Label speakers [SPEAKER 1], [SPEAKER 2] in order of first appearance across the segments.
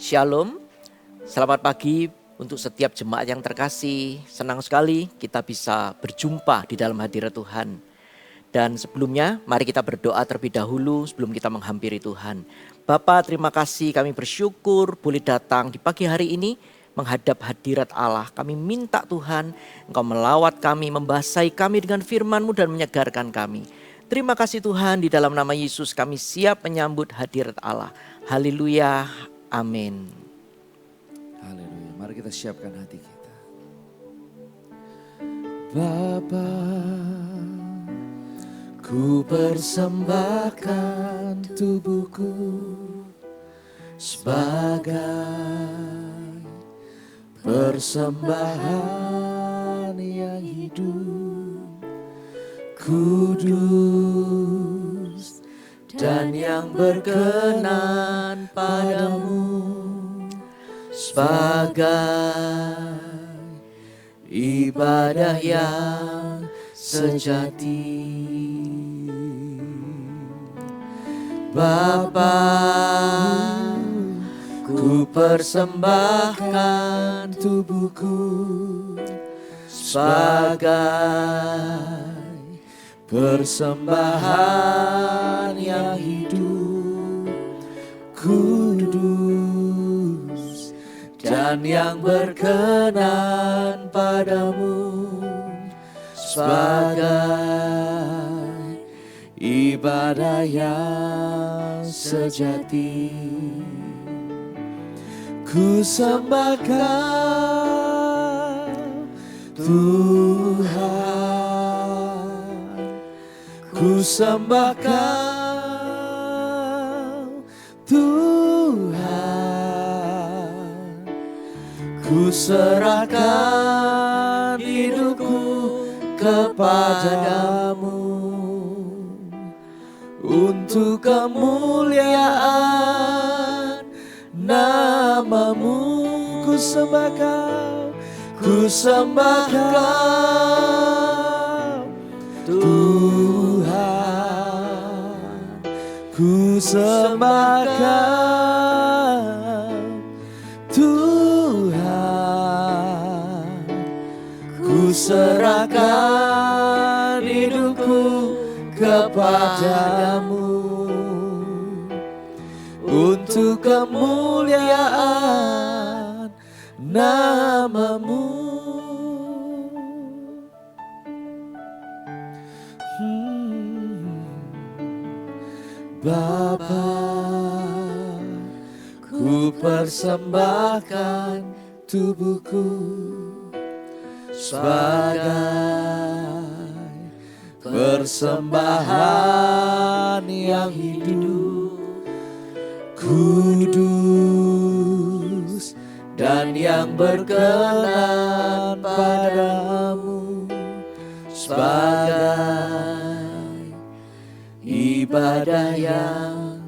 [SPEAKER 1] Shalom, selamat pagi untuk setiap jemaat yang terkasih. Senang sekali kita bisa berjumpa di dalam hadirat Tuhan. Dan sebelumnya mari kita berdoa terlebih dahulu sebelum kita menghampiri Tuhan. Bapa, terima kasih, kami bersyukur boleh datang di pagi hari ini menghadap hadirat Allah. Kami minta Tuhan Engkau melawat kami, membasahi kami dengan firman-Mu dan menyegarkan kami. Terima kasih Tuhan, di dalam nama Yesus kami siap menyambut hadirat Allah. Haleluya, amin.
[SPEAKER 2] Haleluya, mari kita siapkan hati kita. Bapa, ku persembahkan tubuhku sebagai persembahan yang hidup, kudus dan yang berkenan padamu, sebagai ibadah yang sejati. Bapa, ku persembahkan tubuhku sebagai persembahan yang hidup, kudus dan yang berkenan padamu, sebagai ibadah yang sejati. Ku sembahkan Tuhan, ku sembahkan Tuhan, ku serahkan hidupku kepadamu, untuk kemuliaan namamu. Ku sembahkan, ku sembahkan Tuhan, ku sembahkan Tuhan, ku serahkan hidupku kepadamu, untuk kemuliaan namamu. Bapa, ku persembahkan tubuhku sebagai persembahan yang hidup, kudus dan yang berkenan padamu, sebagai ibadah yang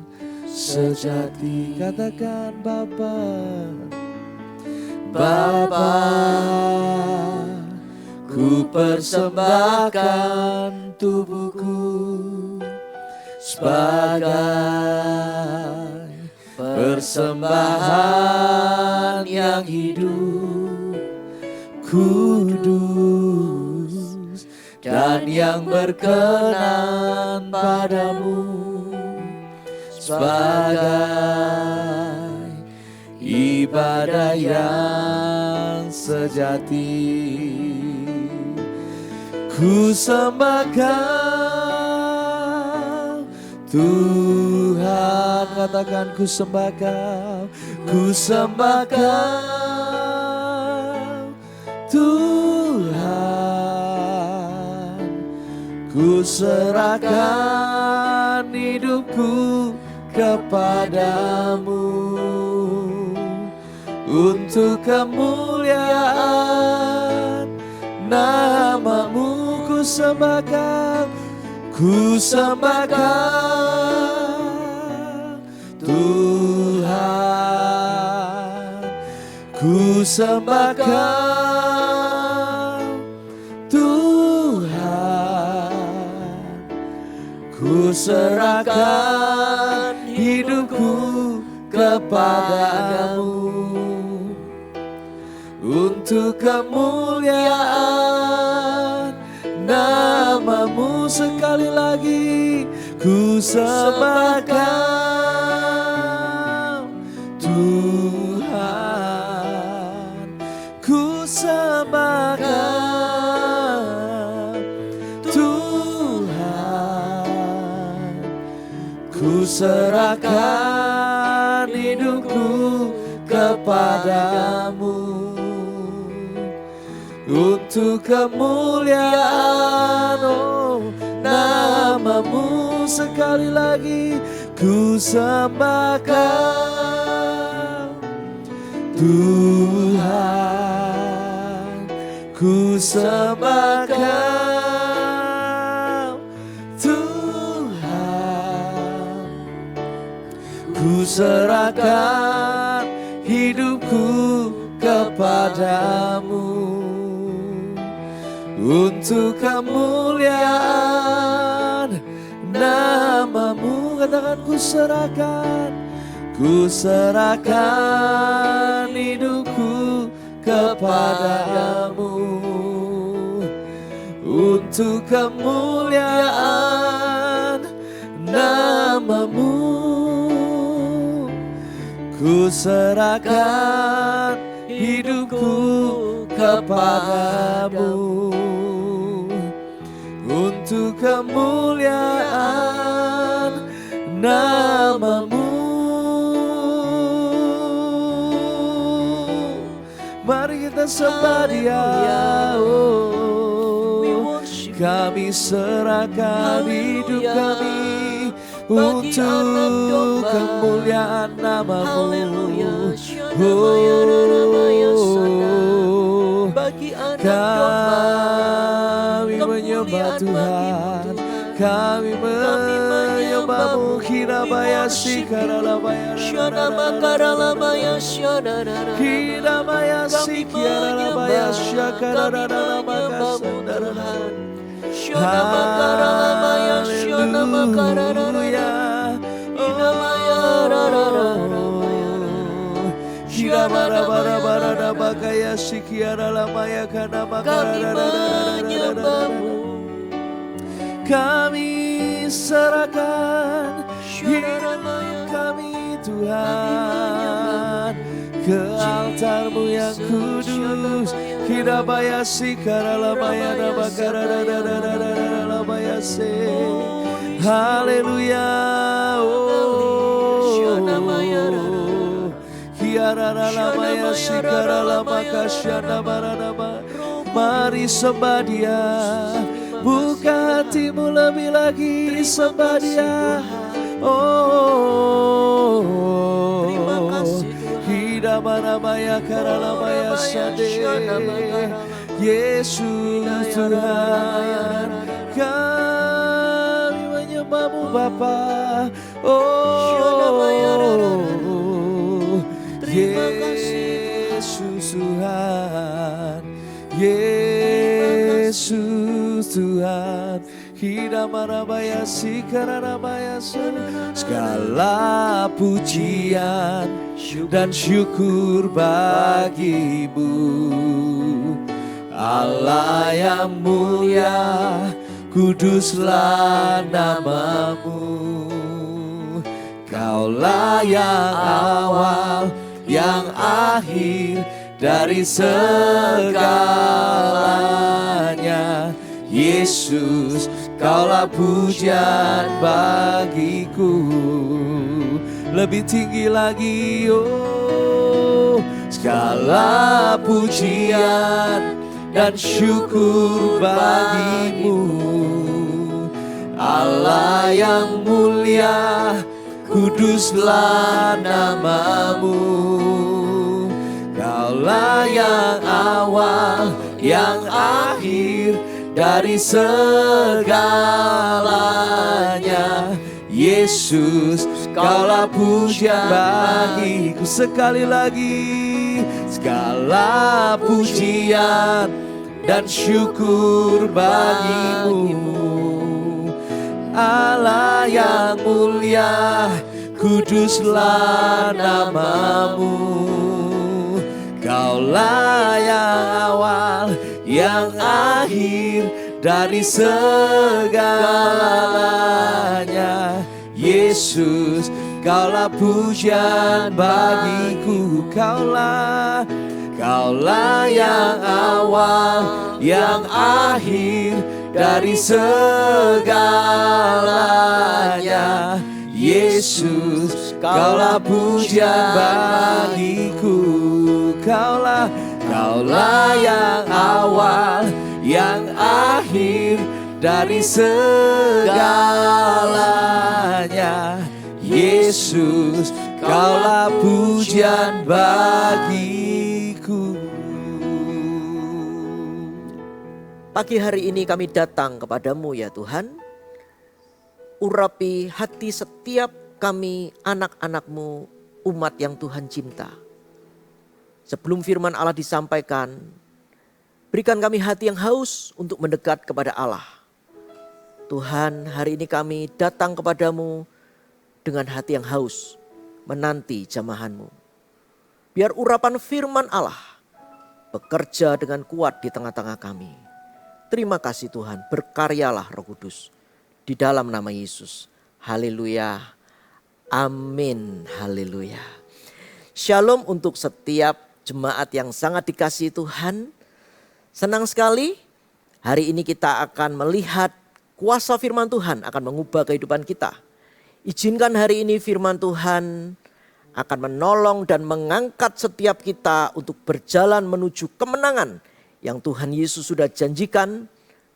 [SPEAKER 2] sejati. Katakan Bapa, Bapa, ku persembahkan tubuhku sebagai persembahan yang hidup, kudus dan yang berkenan padamu, sebagai ibadah yang sejati. Ku sembahkan Tuhan, katakan ku sembahkan, ku sembahkan Tuhan, ku serahkan hidupku kepadamu, untuk kemuliaan namamu. Ku sembahkan, ku sembahkan Tuhan, ku sembahkan Tuhan, ku serahkan hidupku kepadamu, untuk kemuliaan nama-Mu. Sekali lagi ku sembah Kau Tuhan, ku sembah Kau Tuhan, ku serahkan hidupku kepadamu untuk kemuliaan nama-Mu. Sekali lagi ku sembah Kau Tuhan, ku sembah Kau Tuhan, ku serahkan hidupku kepadamu untuk kemuliaan nama-Mu. Katakan ku serahkan hidupku kepadamu untuk kemuliaan nama-Mu. Ku serahkan hidupku kepadamu untuk kemuliaan nama-Mu. Mari kita sembah Dia. Kami serahkan hidup kami untuk kemuliaan nama-Mu. Kami menyembah Tuhan, kami menyembah-Mu. Kirabaya sikaralabaya, kirabaya sikaralabaya, syakaralabaya sandarala. Kami serahkan hidup kami Tuhan ke altar-Mu yang kudus. Hidabaya sikaralabaya nabakaralabaya se. Haleluya. Hiaralabaya sikaralabakasyanamaranama. Mari sembah Dia, buka hatimu lebih lagi, sembah Dia. Terima kasih Hidamanamaya karalabaya sade. Yesus Tuhan, kami menyembah-Mu Bapa. Yesus Tuhan, Yesus Tuhan. Hidamarabaya sikarabaya. Segala pujian dan syukur bagi-Mu, Allah yang mulia, kuduslah nama-Mu. Kaulah yang awal, yang akhir dari segalanya. Yesus, Kaulah pujian bagiku. Lebih tinggi lagi, oh, segala pujian dan syukur bagi-Mu, Allah yang mulia, kuduslah nama-Mu. Kaulah yang awal, yang akhir dari segalanya. Yesus, Kaulah pujian bagiku. Sekali lagi, segala pujian dan syukur bagi-Mu, Allah yang mulia, kuduslah nama-Mu. Kaulah yang dari segalanya. Yesus, Kaulah pujian bagiku, Kaulah yang awal, yang akhir dari segalanya. Yesus, Kaulah pujian bagiku, Kaulah yang awal, yang akhir dari segalanya. Yesus, Kaulah pujian bagiku.
[SPEAKER 1] Pagi hari ini kami datang kepadamu ya Tuhan. Urapi hati setiap kami anak-anak-Mu, umat yang Tuhan cinta. Sebelum firman Allah disampaikan, berikan kami hati yang haus untuk mendekat kepada Allah. Tuhan, hari ini kami datang kepadamu dengan hati yang haus, menanti jamahan-Mu. Biar urapan firman Allah bekerja dengan kuat di tengah-tengah kami. Terima kasih Tuhan, berkaryalah Roh Kudus. Di dalam nama Yesus. Haleluya. Amin. Haleluya. Shalom untuk setiap jemaat yang sangat dikasihi Tuhan. Senang sekali hari ini kita akan melihat kuasa firman Tuhan akan mengubah kehidupan kita. Izinkan hari ini firman Tuhan akan menolong dan mengangkat setiap kita untuk berjalan menuju kemenangan yang Tuhan Yesus sudah janjikan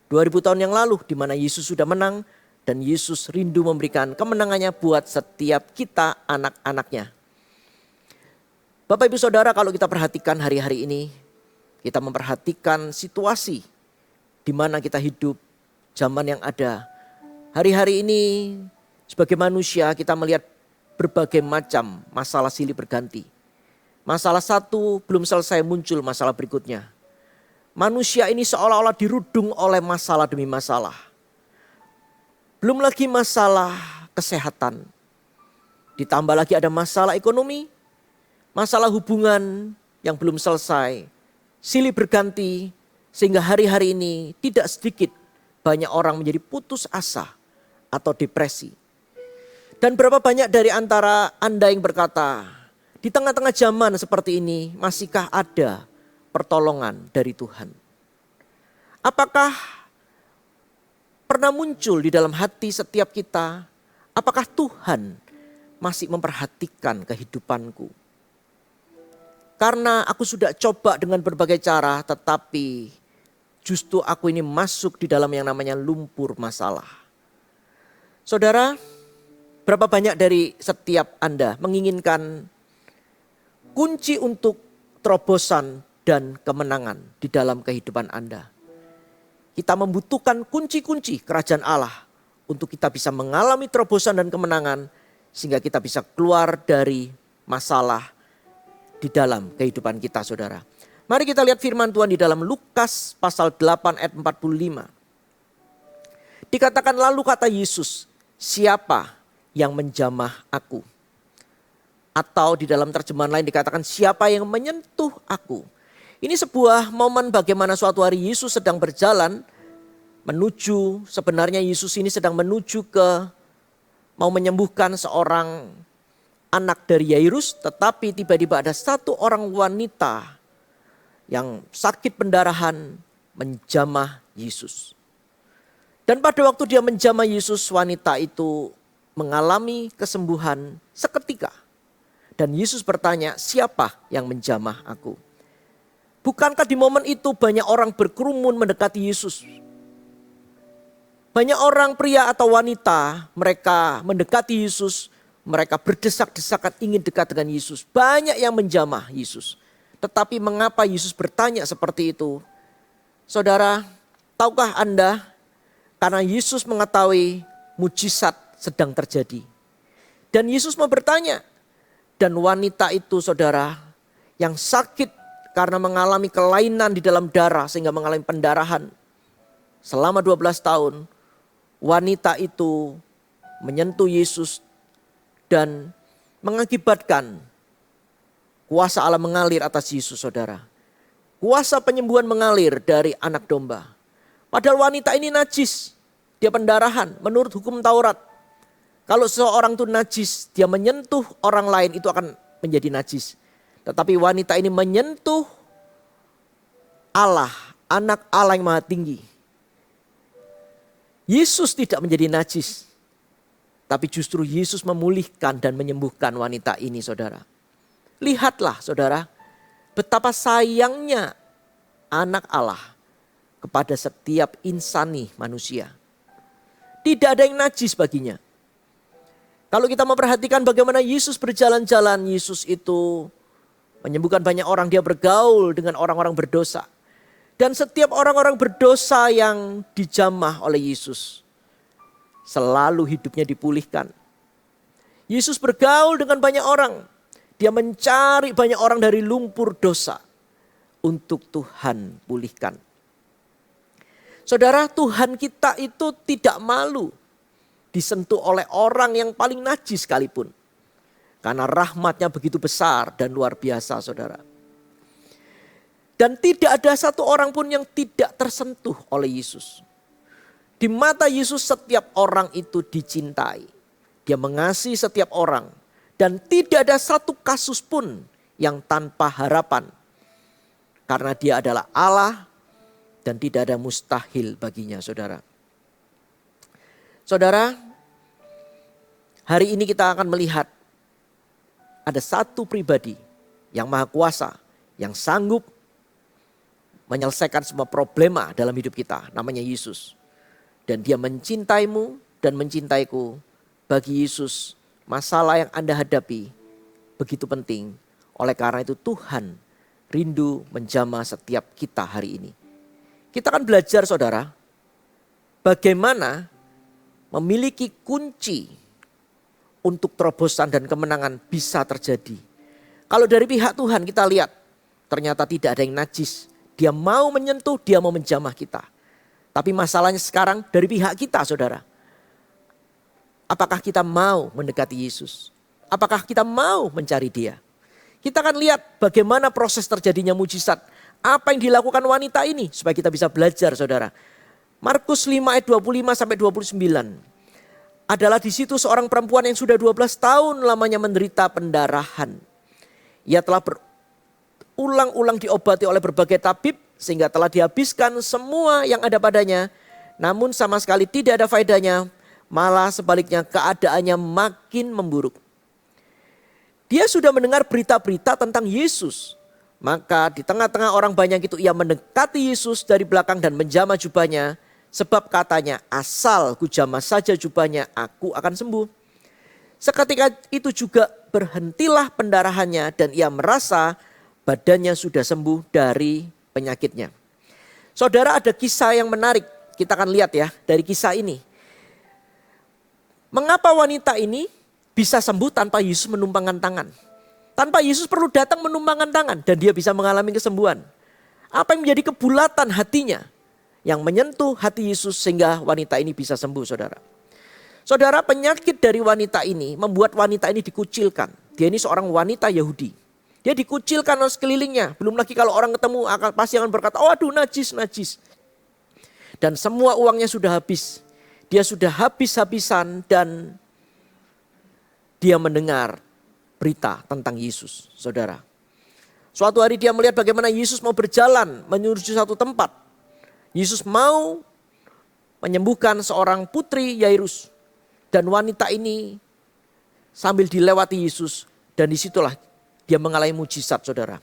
[SPEAKER 1] 2000 tahun yang lalu, di mana Yesus sudah menang dan Yesus rindu memberikan kemenangannya buat setiap kita anak-anaknya. Bapak Ibu Saudara, kalau kita perhatikan hari-hari ini, kita memperhatikan situasi di mana kita hidup, zaman yang ada. Hari-hari ini sebagai manusia kita melihat berbagai macam masalah silih berganti. Masalah satu belum selesai, muncul masalah berikutnya. Manusia ini seolah-olah dirudung oleh masalah demi masalah. Belum lagi masalah kesehatan. Ditambah lagi ada masalah ekonomi, masalah hubungan yang belum selesai, silih berganti, sehingga hari-hari ini tidak sedikit banyak orang menjadi putus asa atau depresi. Dan berapa banyak dari antara Anda yang berkata, di tengah-tengah zaman seperti ini masihkah ada pertolongan dari Tuhan? Apakah pernah muncul di dalam hati setiap kita, apakah Tuhan masih memperhatikan kehidupanku? Karena aku sudah coba dengan berbagai cara, tetapi justru aku ini masuk di dalam yang namanya lumpur masalah. Saudara, berapa banyak dari setiap Anda menginginkan kunci untuk terobosan dan kemenangan di dalam kehidupan Anda? Kita membutuhkan kunci-kunci kerajaan Allah untuk kita bisa mengalami terobosan dan kemenangan sehingga kita bisa keluar dari masalah di dalam kehidupan kita, saudara. Mari kita lihat firman Tuhan di dalam Lukas pasal 8 ayat 45. Dikatakan lalu kata Yesus, siapa yang menjamah aku? Atau di dalam terjemahan lain dikatakan siapa yang menyentuh aku? Ini sebuah momen bagaimana suatu hari Yesus sedang berjalan menuju, sebenarnya Yesus ini sedang menuju mau menyembuhkan seorang anak dari Yairus, tetapi tiba-tiba ada satu orang wanita yang sakit pendarahan menjamah Yesus. Dan pada waktu dia menjamah Yesus, wanita itu mengalami kesembuhan seketika. Dan Yesus bertanya, siapa yang menjamah aku? Bukankah di momen itu banyak orang berkerumun mendekati Yesus? Banyak orang pria atau wanita, mereka mendekati Yesus, mereka berdesak-desakan ingin dekat dengan Yesus. Banyak yang menjamah Yesus. Tetapi mengapa Yesus bertanya seperti itu? Saudara, tahukah Anda? Karena Yesus mengetahui mujizat sedang terjadi. Dan Yesus mau bertanya. Dan wanita itu saudara yang sakit karena mengalami kelainan di dalam darah sehingga mengalami pendarahan. Selama 12 tahun wanita itu menyentuh Yesus dan mengakibatkan kuasa Allah mengalir atas Yesus, saudara. Kuasa penyembuhan mengalir dari anak domba. Padahal wanita ini najis. Dia pendarahan menurut hukum Taurat. Kalau seseorang itu najis, dia menyentuh orang lain itu akan menjadi najis. Tetapi wanita ini menyentuh Allah, anak Allah yang maha tinggi. Yesus tidak menjadi najis. Tapi justru Yesus memulihkan dan menyembuhkan wanita ini, saudara. Lihatlah, saudara, betapa sayangnya anak Allah kepada setiap insani manusia. Tidak ada yang najis baginya. Kalau kita memperhatikan bagaimana Yesus berjalan-jalan, Yesus itu menyembuhkan banyak orang, dia bergaul dengan orang-orang berdosa. Dan setiap orang-orang berdosa yang dijamah oleh Yesus, selalu hidupnya dipulihkan. Yesus bergaul dengan banyak orang. Dia mencari banyak orang dari lumpur dosa untuk Tuhan pulihkan. Saudara, Tuhan kita itu tidak malu disentuh oleh orang yang paling najis sekalipun. Karena rahmatnya begitu besar dan luar biasa, saudara. Dan tidak ada satu orang pun yang tidak tersentuh oleh Yesus. Di mata Yesus setiap orang itu dicintai. Dia mengasihi setiap orang. Dan tidak ada satu kasus pun yang tanpa harapan. Karena dia adalah Allah dan tidak ada mustahil baginya, saudara. Saudara, hari ini kita akan melihat ada satu pribadi yang maha kuasa, yang sanggup menyelesaikan semua problema dalam hidup kita, namanya Yesus. Dan dia mencintaimu dan mencintaiku. Bagi Yesus, masalah yang Anda hadapi begitu penting. Oleh karena itu Tuhan rindu menjamah setiap kita hari ini. Kita akan belajar, saudara, bagaimana memiliki kunci untuk terobosan dan kemenangan bisa terjadi. Kalau dari pihak Tuhan kita lihat, ternyata tidak ada yang najis. Dia mau menyentuh, dia mau menjamah kita. Tapi masalahnya sekarang dari pihak kita, saudara. Apakah kita mau mendekati Yesus? Apakah kita mau mencari dia? Kita akan lihat bagaimana proses terjadinya mujizat. Apa yang dilakukan wanita ini supaya kita bisa belajar, saudara. Markus 5 ayat 25 sampai 29. Adalah di situ seorang perempuan yang sudah 12 tahun lamanya menderita pendarahan. Ia telah berulang-ulang diobati oleh berbagai tabib sehingga telah dihabiskan semua yang ada padanya. Namun sama sekali tidak ada faedahnya, malah sebaliknya keadaannya makin memburuk. Dia sudah mendengar berita-berita tentang Yesus. Maka di tengah-tengah orang banyak itu ia mendekati Yesus dari belakang dan menjamah jubahnya. Sebab katanya, asal ku jamah saja jubahnya, aku akan sembuh. Seketika itu juga berhentilah pendarahannya dan ia merasa badannya sudah sembuh dari penyakitnya. Saudara, ada kisah yang menarik. Kita akan lihat ya dari kisah ini. Mengapa wanita ini bisa sembuh tanpa Yesus menumpangkan tangan? Tanpa Yesus perlu datang menumpangkan tangan dan dia bisa mengalami kesembuhan. Apa yang menjadi kebulatan hatinya yang menyentuh hati Yesus sehingga wanita ini bisa sembuh, saudara. Saudara, penyakit dari wanita ini membuat wanita ini dikucilkan. Dia ini seorang wanita Yahudi. Dia dikucilkan oleh sekelilingnya. Belum lagi kalau orang ketemu pasti akan berkata, oh aduh najis, najis. Dan semua uangnya sudah habis. Dia sudah habis-habisan dan dia mendengar berita tentang Yesus, saudara. Suatu hari dia melihat bagaimana Yesus mau berjalan menuju satu tempat. Yesus mau menyembuhkan seorang putri Yairus. Dan wanita ini sambil dilewati Yesus. Dan disitulah dia mengalami mujizat, saudara.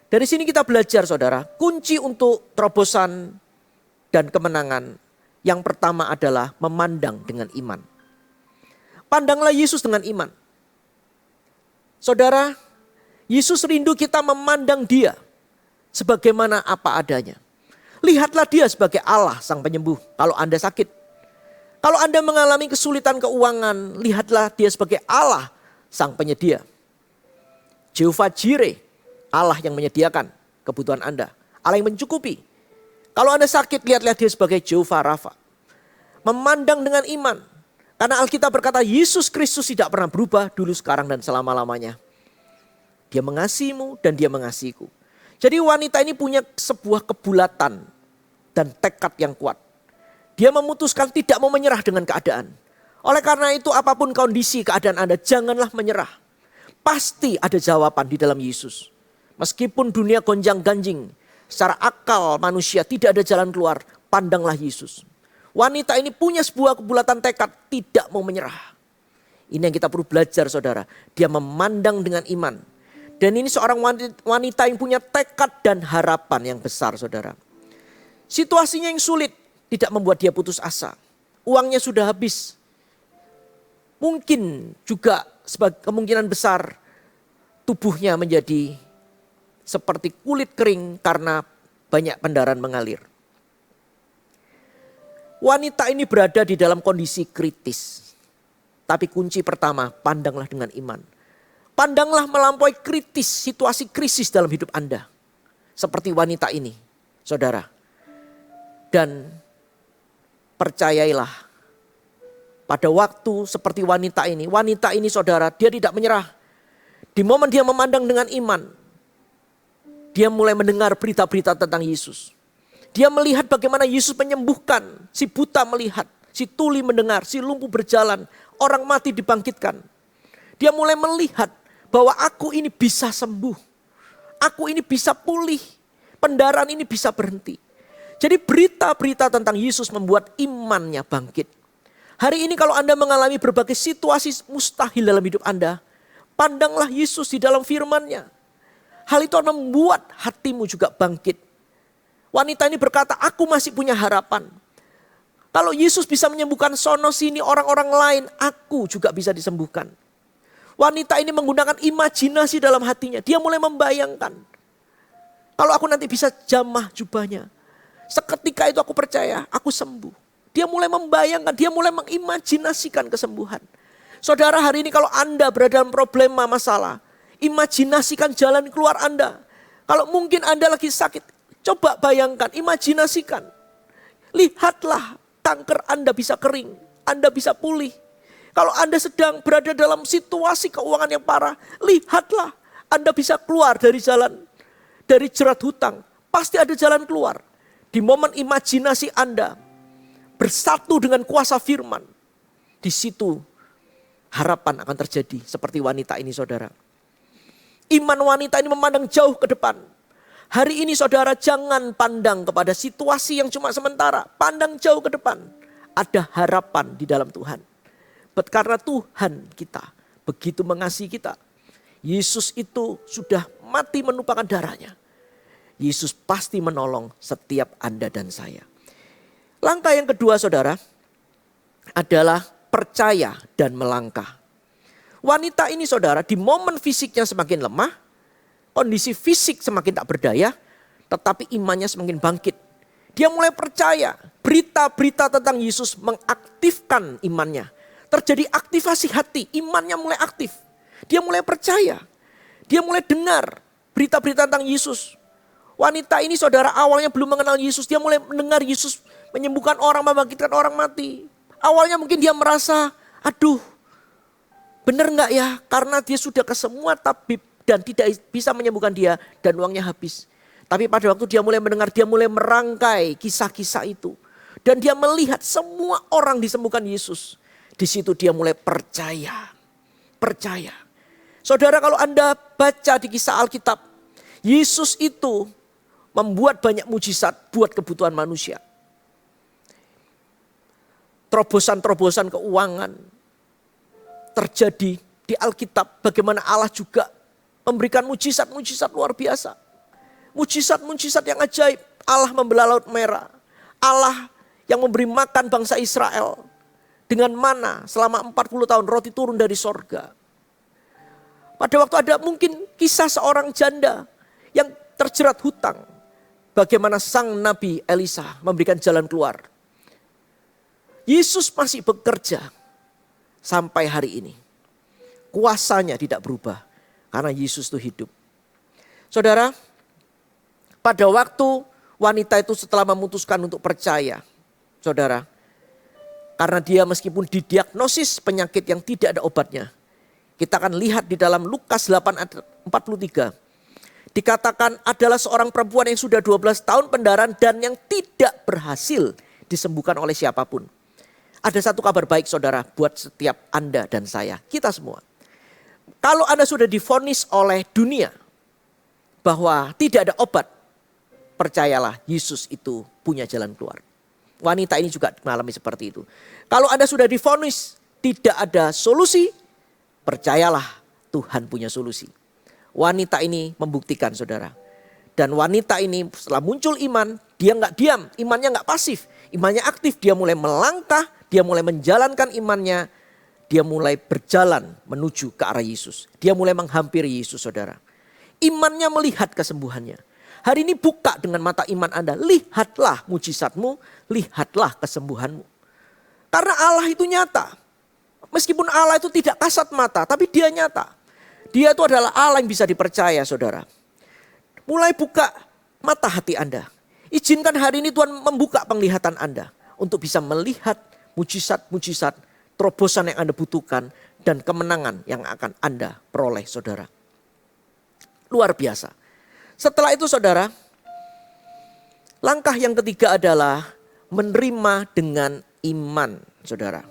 [SPEAKER 1] Dari sini kita belajar, saudara. Kunci untuk terobosan dan kemenangan. Yang pertama adalah memandang dengan iman. Pandanglah Yesus dengan iman. Saudara, Yesus rindu kita memandang dia sebagaimana apa adanya. Lihatlah dia sebagai Allah sang penyembuh kalau Anda sakit. Kalau Anda mengalami kesulitan keuangan, lihatlah dia sebagai Allah sang penyedia. Jehovah Jireh, Allah yang menyediakan kebutuhan Anda. Allah yang mencukupi. Kalau Anda sakit, lihatlah dia sebagai Jehovah Rafa. Memandang dengan iman. Karena Alkitab berkata Yesus Kristus tidak pernah berubah dulu, sekarang, dan selama-lamanya. Dia mengasihimu dan dia mengasihiku. Jadi wanita ini punya sebuah kebulatan dan tekad yang kuat. Dia memutuskan tidak mau menyerah dengan keadaan. Oleh karena itu apapun kondisi keadaan Anda, janganlah menyerah. Pasti ada jawaban di dalam Yesus. Meskipun dunia gonjang-ganjing, secara akal manusia tidak ada jalan keluar, pandanglah Yesus. Wanita ini punya sebuah kebulatan tekad tidak mau menyerah. Ini yang kita perlu belajar saudara. Dia memandang dengan iman. Dan ini seorang wanita yang punya tekad dan harapan yang besar saudara. Situasinya yang sulit tidak membuat dia putus asa. Uangnya sudah habis. Mungkin juga sebagai kemungkinan besar tubuhnya menjadi seperti kulit kering karena banyak pendarahan mengalir. Wanita ini berada di dalam kondisi kritis. Tapi kunci pertama, pandanglah dengan iman. Pandanglah melampaui kritis, situasi krisis dalam hidup Anda. Seperti wanita ini, saudara. Dan percayailah, pada waktu seperti wanita ini saudara, dia tidak menyerah. Di momen dia memandang dengan iman, dia mulai mendengar berita-berita tentang Yesus. Dia melihat bagaimana Yesus menyembuhkan, si buta melihat, si tuli mendengar, si lumpuh berjalan, orang mati dibangkitkan. Dia mulai melihat bahwa aku ini bisa sembuh. Aku ini bisa pulih. Pendarahan ini bisa berhenti. Jadi berita-berita tentang Yesus membuat imannya bangkit. Hari ini kalau Anda mengalami berbagai situasi mustahil dalam hidup Anda, pandanglah Yesus di dalam firman-Nya. Hal itu akan membuat hatimu juga bangkit. Wanita ini berkata, aku masih punya harapan. Kalau Yesus bisa menyembuhkan sono sini orang-orang lain, aku juga bisa disembuhkan. Wanita ini menggunakan imajinasi dalam hatinya. Dia mulai membayangkan. Kalau aku nanti bisa jamah jubahnya. Seketika itu aku percaya, aku sembuh. Dia mulai membayangkan, dia mulai mengimajinasikan kesembuhan. Saudara, hari ini kalau Anda berada dalam problema masalah, imajinasikan jalan keluar Anda. Kalau mungkin Anda lagi sakit, coba bayangkan, imajinasikan. Lihatlah kanker Anda bisa kering, Anda bisa pulih. Kalau Anda sedang berada dalam situasi keuangan yang parah, lihatlah Anda bisa keluar dari jerat hutang. Pasti ada jalan keluar. Di momen imajinasi Anda bersatu dengan kuasa firman, di situ harapan akan terjadi seperti wanita ini saudara. Iman wanita ini memandang jauh ke depan. Hari ini saudara jangan pandang kepada situasi yang cuma sementara. Pandang jauh ke depan. Ada harapan di dalam Tuhan. Karena Tuhan kita begitu mengasihi kita. Yesus itu sudah mati menumpahkan darahnya. Yesus pasti menolong setiap Anda dan saya. Langkah yang kedua saudara adalah percaya dan melangkah. Wanita ini saudara di momen fisiknya semakin lemah, kondisi fisik semakin tak berdaya, tetapi imannya semakin bangkit. Dia mulai percaya, berita-berita tentang Yesus mengaktifkan imannya. Terjadi aktivasi hati, imannya mulai aktif. Dia mulai percaya, dia mulai dengar berita-berita tentang Yesus. Wanita ini saudara awalnya belum mengenal Yesus, dia mulai mendengar Yesus menyembuhkan orang, membangkitkan orang mati. Awalnya mungkin dia merasa, aduh benar enggak ya? Karena dia sudah ke semua tabib dan tidak bisa menyembuhkan dia dan uangnya habis. Tapi pada waktu dia mulai mendengar, dia mulai merangkai kisah-kisah itu. Dan dia melihat semua orang disembuhkan Yesus. Di situ dia mulai percaya. Percaya. Saudara kalau Anda baca di kisah Alkitab, Yesus itu membuat banyak mujizat buat kebutuhan manusia. Terobosan-terobosan keuangan terjadi di Alkitab. Bagaimana Allah juga memberikan mujizat-mujizat luar biasa. Mujizat-mujizat yang ajaib. Allah membelah Laut Merah. Allah yang memberi makan bangsa Israel dengan mana selama 40 tahun roti turun dari sorga. Pada waktu ada mungkin kisah seorang janda yang terjerat hutang. Bagaimana sang Nabi Elisa memberikan jalan keluar. Yesus masih bekerja sampai hari ini. Kuasanya tidak berubah karena Yesus itu hidup. Saudara, pada waktu wanita itu setelah memutuskan untuk percaya, saudara, karena dia meskipun didiagnosis penyakit yang tidak ada obatnya. Kita akan lihat di dalam Lukas 8 ayat 43. Dikatakan adalah seorang perempuan yang sudah 12 tahun pendarahan dan yang tidak berhasil disembuhkan oleh siapapun. Ada satu kabar baik saudara buat setiap Anda dan saya, kita semua. Kalau Anda sudah divonis oleh dunia bahwa tidak ada obat, percayalah Yesus itu punya jalan keluar. Wanita ini juga mengalami seperti itu. Kalau Anda sudah divonis tidak ada solusi, percayalah Tuhan punya solusi. Wanita ini membuktikan saudara. Dan wanita ini setelah muncul iman, dia nggak diam, imannya nggak pasif, imannya aktif. Dia mulai melangkah, dia mulai menjalankan imannya, dia mulai berjalan menuju ke arah Yesus. Dia mulai menghampiri Yesus saudara. Imannya melihat kesembuhannya. Hari ini buka dengan mata iman Anda, lihatlah mujizatmu, lihatlah kesembuhanmu. Karena Allah itu nyata. Meskipun Allah itu tidak kasat mata, tapi dia nyata. Dia itu adalah Allah yang bisa dipercaya saudara. Mulai buka mata hati Anda. Izinkan hari ini Tuhan membuka penglihatan Anda. Untuk bisa melihat mujizat-mujizat, terobosan yang Anda butuhkan. Dan kemenangan yang akan Anda peroleh saudara. Luar biasa. Setelah itu saudara, langkah yang ketiga adalah menerima dengan iman saudara.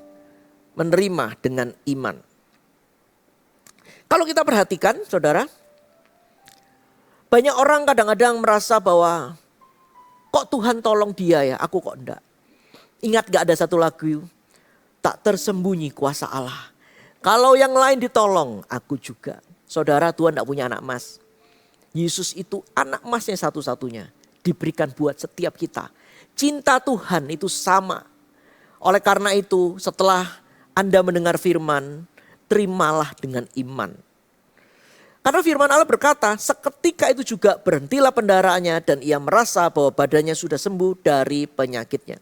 [SPEAKER 1] Menerima dengan iman. Kalau kita perhatikan saudara, banyak orang kadang-kadang merasa bahwa kok Tuhan tolong dia ya, aku kok enggak. Ingat gak ada satu lagu, tak tersembunyi kuasa Allah. Kalau yang lain ditolong, aku juga. Saudara, Tuhan enggak punya anak emas. Yesus itu anak emasnya satu-satunya. Diberikan buat setiap kita. Cinta Tuhan itu sama. Oleh karena itu setelah Anda mendengar firman, terimalah dengan iman. Karena firman Allah berkata, seketika itu juga berhentilah pendarahannya dan ia merasa bahwa badannya sudah sembuh dari penyakitnya.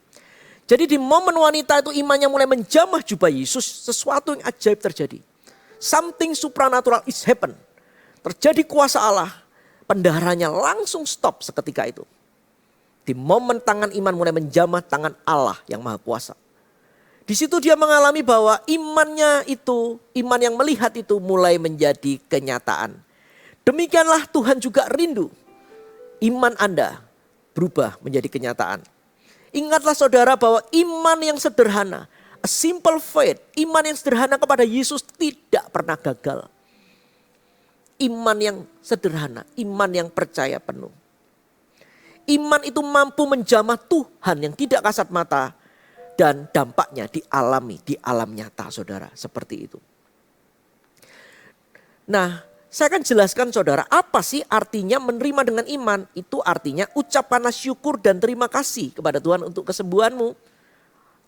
[SPEAKER 1] Jadi di momen wanita itu imannya mulai menjamah jubah Yesus, sesuatu yang ajaib terjadi. Something supernatural is happen. Terjadi kuasa Allah, pendarahannya langsung stop seketika itu. Di momen tangan iman mulai menjamah tangan Allah yang maha kuasa. Di situ dia mengalami bahwa imannya itu, iman yang melihat itu mulai menjadi kenyataan. Demikianlah Tuhan juga rindu. Iman Anda berubah menjadi kenyataan. Ingatlah saudara bahwa iman yang sederhana, a simple faith, iman yang sederhana kepada Yesus tidak pernah gagal. Iman yang sederhana, iman yang percaya penuh. Iman itu mampu menjamah Tuhan yang tidak kasat mata. Dan dampaknya dialami di alam nyata saudara. Seperti itu. Nah, saya akan jelaskan saudara apa sih artinya menerima dengan iman. Itu artinya ucapkanlah syukur dan terima kasih kepada Tuhan untuk kesembuhanmu.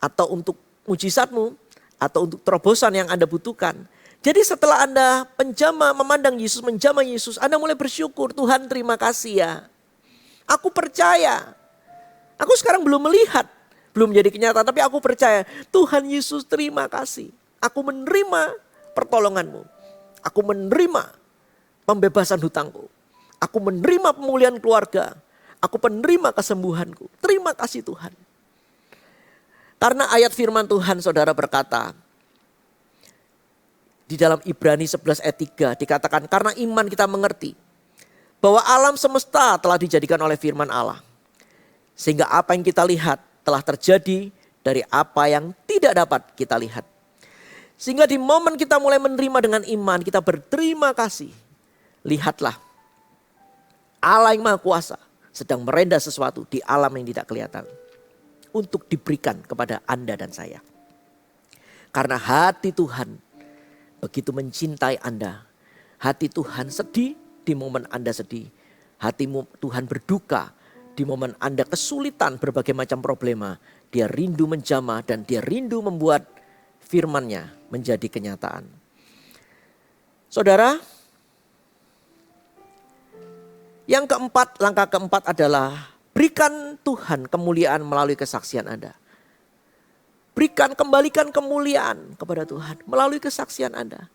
[SPEAKER 1] Atau untuk mujizatmu. Atau untuk terobosan yang Anda butuhkan. Jadi setelah Anda memandang Yesus, menjamah Yesus. Anda mulai bersyukur, Tuhan terima kasih ya. Aku percaya. Aku sekarang belum melihat. Belum jadi kenyataan, tapi aku percaya Tuhan Yesus terima kasih. Aku menerima pertolonganmu. Aku menerima pembebasan hutangku. Aku menerima pemulihan keluarga. Aku menerima kesembuhanku. Terima kasih Tuhan. Karena ayat firman Tuhan saudara berkata. Di dalam Ibrani 11 ayat 3 dikatakan karena iman kita mengerti. Bahwa alam semesta telah dijadikan oleh firman Allah. Sehingga apa yang kita lihat telah terjadi dari apa yang tidak dapat kita lihat. Sehingga di momen kita mulai menerima dengan iman, kita berterima kasih. Lihatlah, Allah yang maha kuasa sedang merendah sesuatu di alam yang tidak kelihatan. Untuk diberikan kepada Anda dan saya. Karena hati Tuhan begitu mencintai Anda. Hati Tuhan sedih di momen Anda sedih. Hati Tuhan berduka. Di momen Anda kesulitan berbagai macam problema, dia rindu menjamah dan dia rindu membuat firman-Nya menjadi kenyataan. Saudara, yang keempat, langkah keempat adalah berikan Tuhan kemuliaan melalui kesaksian Anda. Kembalikan kemuliaan kepada Tuhan melalui kesaksian Anda.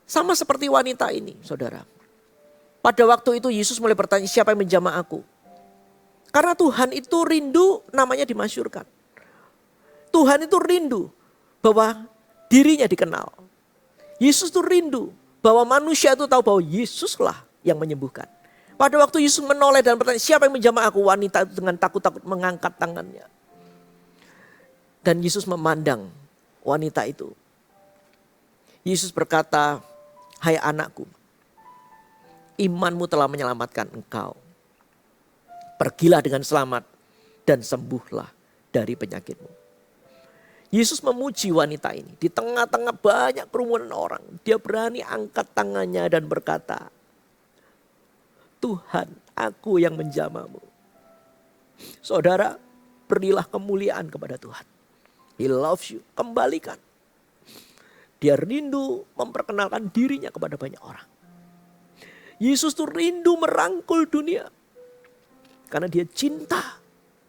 [SPEAKER 1] Sama seperti wanita ini, saudara. Pada waktu itu Yesus mulai bertanya, siapa yang menjamah aku? Karena Tuhan itu rindu namanya dimasyurkan. Tuhan itu rindu bahwa dirinya dikenal. Yesus itu rindu bahwa manusia itu tahu bahwa Yesuslah yang menyembuhkan. Pada waktu Yesus menoleh dan bertanya, siapa yang menjamah aku? Wanita itu dengan takut-takut mengangkat tangannya. Dan Yesus memandang wanita itu. Yesus berkata, hai anakku, imanmu telah menyelamatkan engkau. Pergilah dengan selamat dan sembuhlah dari penyakitmu. Yesus memuji wanita ini. Di tengah-tengah banyak kerumunan orang. Dia berani angkat tangannya dan berkata, Tuhan, aku yang menjamahmu. Saudara, berilah kemuliaan kepada Tuhan. He loves you. Kembalikan. Dia rindu memperkenalkan dirinya kepada banyak orang. Yesus tuh rindu merangkul dunia. Karena dia cinta.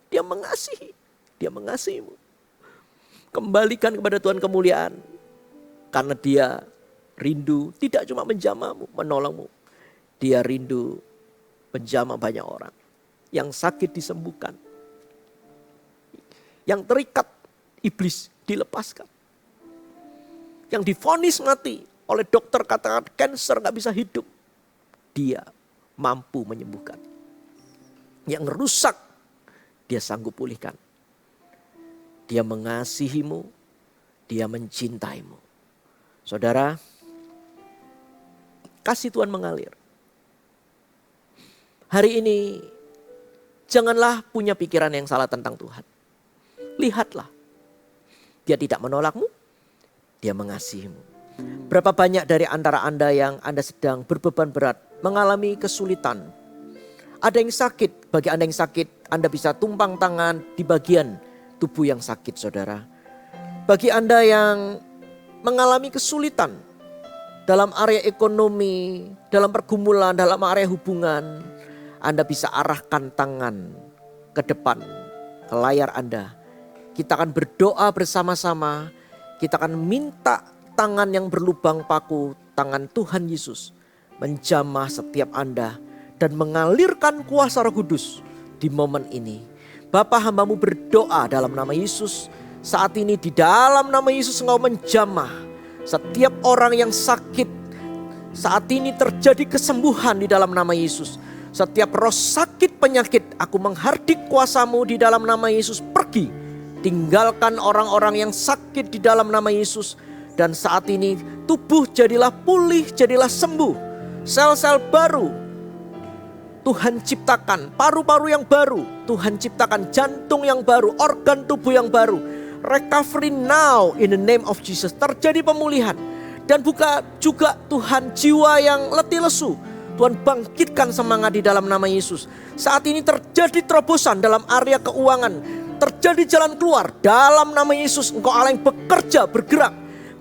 [SPEAKER 1] Dia mengasihi. Dia mengasihimu. Kembalikan kepada Tuhan kemuliaan. Karena dia rindu tidak cuma menjamahmu, menolongmu. Dia rindu menjamah banyak orang. Yang sakit disembuhkan. Yang terikat iblis dilepaskan. Yang divonis mati oleh dokter katakan kanker gak bisa hidup. Dia mampu menyembuhkan. Yang rusak dia sanggup pulihkan. Dia mengasihimu. Dia mencintaimu. Saudara, kasih Tuhan mengalir. Hari ini janganlah punya pikiran yang salah tentang Tuhan. Lihatlah. Dia tidak menolakmu. Dia mengasihimu. Berapa banyak dari antara Anda yang Anda sedang berbeban berat, mengalami kesulitan. Ada yang sakit, bagi Anda yang sakit, Anda bisa tumpang tangan di bagian tubuh yang sakit, saudara. Bagi Anda yang mengalami kesulitan dalam area ekonomi, dalam pergumulan, dalam area hubungan, Anda bisa arahkan tangan ke depan, ke layar Anda. Kita akan berdoa bersama-sama. Kita akan minta tangan yang berlubang paku, tangan Tuhan Yesus, menjamah setiap Anda dan mengalirkan kuasa Roh Kudus di momen ini. Bapa, hamba-Mu berdoa dalam nama Yesus. Saat ini di dalam nama Yesus Engkau menjamah setiap orang yang sakit. Saat ini terjadi kesembuhan di dalam nama Yesus. Setiap roh sakit penyakit, aku menghardik kuasa-Mu di dalam nama Yesus. Pergi. Tinggalkan orang-orang yang sakit di dalam nama Yesus. Dan saat ini tubuh jadilah pulih, jadilah sembuh. Sel-sel baru Tuhan ciptakan. Paru-paru yang baru Tuhan ciptakan. Jantung yang baru, organ tubuh yang baru. Recovery now in the name of Jesus. Terjadi pemulihan. Dan buka juga Tuhan jiwa yang letih lesu. Tuhan bangkitkan semangat di dalam nama Yesus. Saat ini terjadi terobosan dalam area keuangan. Terjadi jalan keluar dalam nama Yesus. Engkau Allah yang bekerja, bergerak.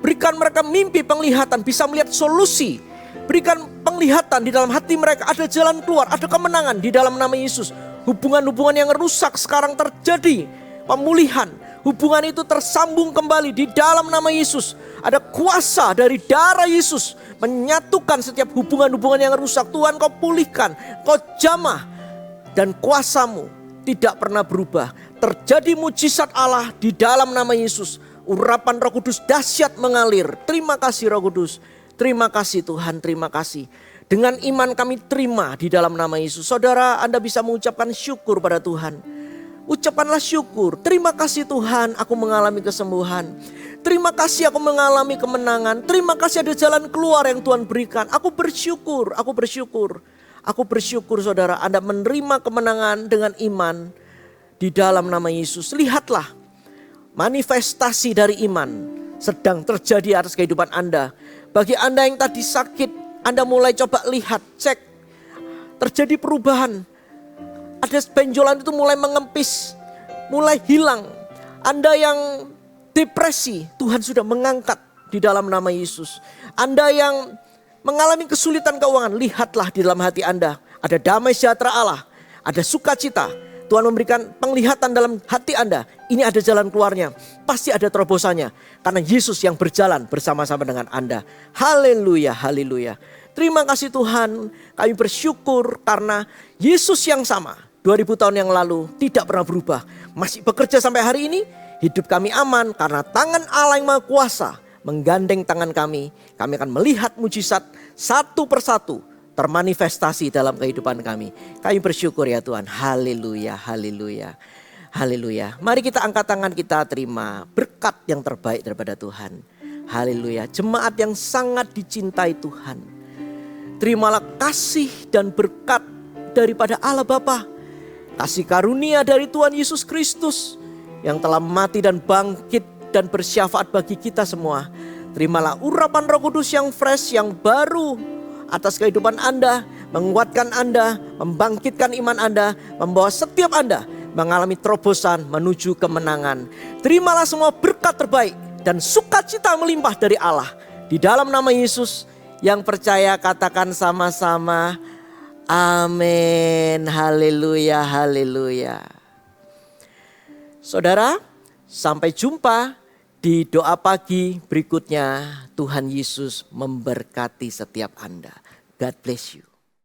[SPEAKER 1] Berikan mereka mimpi, penglihatan, bisa melihat solusi. Berikan penglihatan di dalam hati mereka. Ada jalan keluar, ada kemenangan di dalam nama Yesus. Hubungan-hubungan yang rusak sekarang terjadi pemulihan. Hubungan itu tersambung kembali di dalam nama Yesus. Ada kuasa dari darah Yesus menyatukan setiap hubungan-hubungan yang rusak. Tuhan, Kau pulihkan, Kau jamah. Dan kuasa-Mu tidak pernah berubah. Terjadi mujizat Allah di dalam nama Yesus. Urapan Roh Kudus dahsyat mengalir. Terima kasih Roh Kudus. Terima kasih Tuhan, terima kasih. Dengan iman kami terima di dalam nama Yesus. Saudara, Anda bisa mengucapkan syukur pada Tuhan. Ucapkanlah syukur. Terima kasih Tuhan, aku mengalami kesembuhan. Terima kasih aku mengalami kemenangan. Terima kasih ada jalan keluar yang Tuhan berikan. Aku bersyukur, aku bersyukur. Aku bersyukur saudara, Anda menerima kemenangan dengan iman di dalam nama Yesus. Lihatlah, manifestasi dari iman sedang terjadi atas kehidupan Anda. Bagi Anda yang tadi sakit, Anda mulai coba lihat, cek. Terjadi perubahan. Ada benjolan itu mulai mengempis, mulai hilang. Anda yang depresi, Tuhan sudah mengangkat di dalam nama Yesus. Anda yang mengalami kesulitan keuangan, lihatlah di dalam hati Anda. Ada damai sejahtera Allah, ada sukacita. Tuhan memberikan penglihatan dalam hati Anda. Ini ada jalan keluarnya, pasti ada terobosannya. Karena Yesus yang berjalan bersama-sama dengan Anda. Haleluya, haleluya. Terima kasih Tuhan, kami bersyukur karena Yesus yang sama 2000 tahun yang lalu tidak pernah berubah. Masih bekerja sampai hari ini, hidup kami aman karena tangan Allah yang Maha Kuasa menggandeng tangan kami. Kami akan melihat mujizat satu persatu termanifestasi dalam kehidupan kami. Kami bersyukur ya Tuhan. Haleluya, haleluya, haleluya. Mari kita angkat tangan, kita terima berkat yang terbaik daripada Tuhan. Haleluya. Jemaat yang sangat dicintai Tuhan, terimalah kasih dan berkat daripada Allah Bapa, kasih karunia dari Tuhan Yesus Kristus yang telah mati dan bangkit dan bersyafaat bagi kita semua. Terimalah urapan Roh Kudus yang fresh, yang baru atas kehidupan Anda, menguatkan Anda, membangkitkan iman Anda, membawa setiap Anda mengalami terobosan menuju kemenangan. Terimalah semua berkat terbaik dan sukacita melimpah dari Allah. Di dalam nama Yesus, yang percaya katakan sama-sama, amin, haleluya, haleluya. Saudara, sampai jumpa di doa pagi berikutnya. Tuhan Yesus memberkati setiap Anda. God bless you.